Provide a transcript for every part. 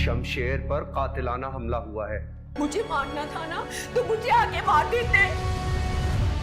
शमशेर पर कातिलाना हमला हुआ है। मुझे मारना था ना तो मुझे आगे मार देते।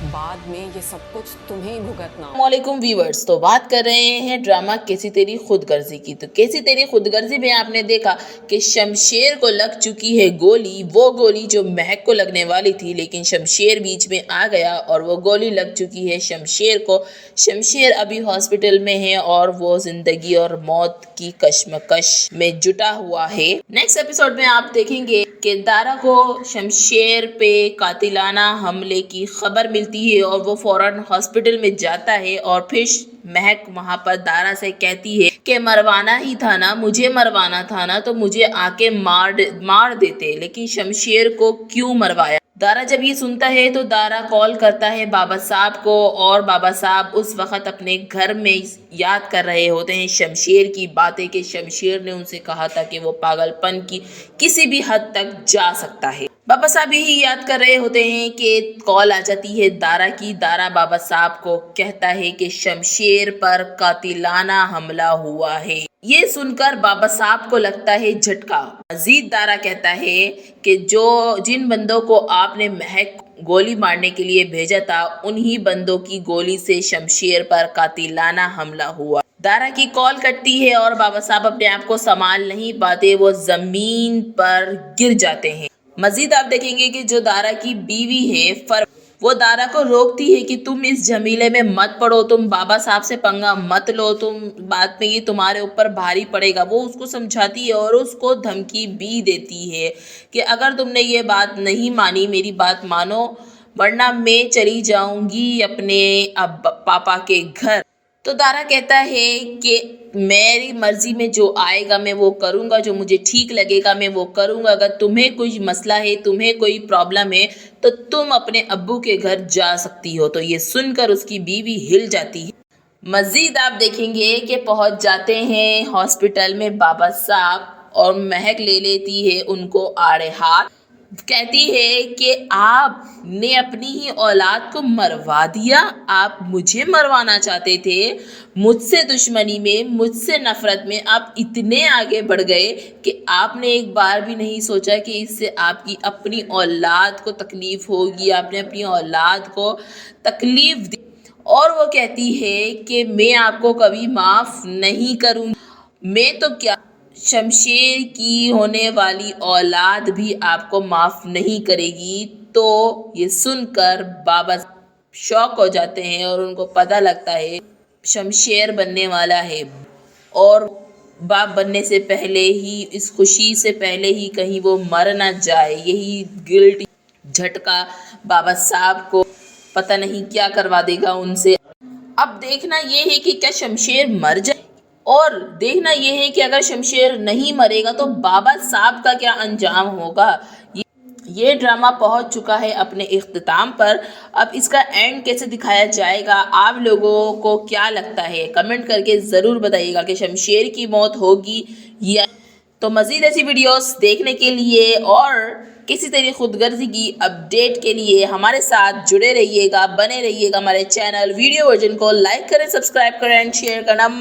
बाद में ये सब कुछ तुम्हें ही भुगतना। वालेकुम व्यूअर्स, तो बात कर रहे हैं ड्रामा कैसी तेरी खुदगर्जी की। तो कैसी तेरी खुदगर्जी में आपने देखा कि शमशेर को लग चुकी है गोली, वो गोली जो महक को लगने वाली थी, लेकिन शमशेर बीच में आ गया और वो गोली लग चुकी है शमशेर को। शमशेर अभी हॉस्पिटल में है और वो जिंदगी और मौत की कश्मकश में जुटा हुआ है। नेक्स्ट एपिसोड में आप देखेंगे कि दारा को शमशेर पे कातिलाना हमले की खबर मिलती है और वो फौरन हॉस्पिटल में जाता है और फिर महक वहाँ पर दारा से कहती है कि मरवाना ही था ना, मुझे मरवाना था ना, तो मुझे आके मार देते, लेकिन शमशेर को क्यों मरवाया। दारा जब ये सुनता है तो दारा कॉल करता है बाबा साहब को और बाबा साहब उस वक्त अपने घर में याद कर रहे होते हैं शमशेर की बातें कि शमशेर ने उनसे कहा था कि वो पागलपन की किसी भी हद तक जा सकता है। बाबा साहब यही याद कर रहे होते हैं कि कॉल आ जाती है दारा की। दारा बाबा साहब को कहता है कि शमशेर पर कातिलाना हमला हुआ है। ये सुनकर बाबा साहब को लगता है झटका। मजीद दारा कहता है कि जिन बंदों को आपने महक गोली मारने के लिए भेजा था, उन्हीं बंदों की गोली से शमशेर पर कातिलाना हमला हुआ। दारा की कॉल कटती है और बाबा साहब अपने आप को संभाल नहीं पाते, वो जमीन पर गिर जाते हैं। मजीद आप देखेंगे कि जो दारा की बीवी है वो दारा को रोकती है कि तुम इस झमेले में मत पड़ो, तुम बाबा साहब से पंगा मत लो, तुम बाद में ये तुम्हारे ऊपर भारी पड़ेगा। वो उसको समझाती है और उसको धमकी भी देती है कि अगर तुमने ये बात नहीं मानी, मेरी बात मानो, वरना मैं चली जाऊंगी अपने पापा के घर। तो दारा कहता है कि मेरी मर्जी में जो आएगा मैं वो करूँगा, जो मुझे ठीक लगेगा मैं वो करूँगा। अगर तुम्हें कोई मसला है, तुम्हें कोई प्रॉब्लम है, तो तुम अपने अब्बू के घर जा सकती हो। तो ये सुनकर उसकी बीवी हिल जाती है। मज़ीद आप देखेंगे कि पहुंच जाते हैं हॉस्पिटल में बाबा साहब और महक ले लेती है उनको आड़े हाथ। कहती है कि आपने अपनी ही औलाद को मरवा दिया, आप मुझे मरवाना चाहते थे। मुझसे दुश्मनी में, मुझसे नफरत में आप इतने आगे बढ़ गए कि आपने एक बार भी नहीं सोचा कि इससे आपकी अपनी औलाद को तकलीफ़ होगी। आपने अपनी औलाद को तकलीफ़ दी। और वो कहती है कि मैं आपको कभी माफ़ नहीं करूँगी। मैं तो क्या, शमशेर की होने वाली औलाद भी आपको माफ़ नहीं करेगी। तो ये सुनकर बाबा शॉक हो जाते हैं और उनको पता लगता है शमशेर बनने वाला है और बाप बनने से पहले ही, इस खुशी से पहले ही कहीं वो मर ना जाए। यही गिल्ट झटका बाबा साहब को पता नहीं क्या करवा देगा उनसे। अब देखना ये है कि क्या शमशेर मर जाए, और देखना ये है कि अगर शमशेर नहीं मरेगा तो बाबा साहब का क्या अंजाम होगा। ये ड्रामा पहुंच चुका है अपने इख्तिताम पर। अब इसका एंड कैसे दिखाया जाएगा, आप लोगों को क्या लगता है, कमेंट करके ज़रूर बताइएगा कि शमशेर की मौत होगी या। तो मज़ीद ऐसी वीडियोस देखने के लिए और किसी तेरी खुदगर्जी की अपडेट के लिए हमारे साथ जुड़े रहिएगा, बने रहिएगा हमारे चैनल वीडियो वर्जन को लाइक करें, सब्सक्राइब करें एंड शेयर करना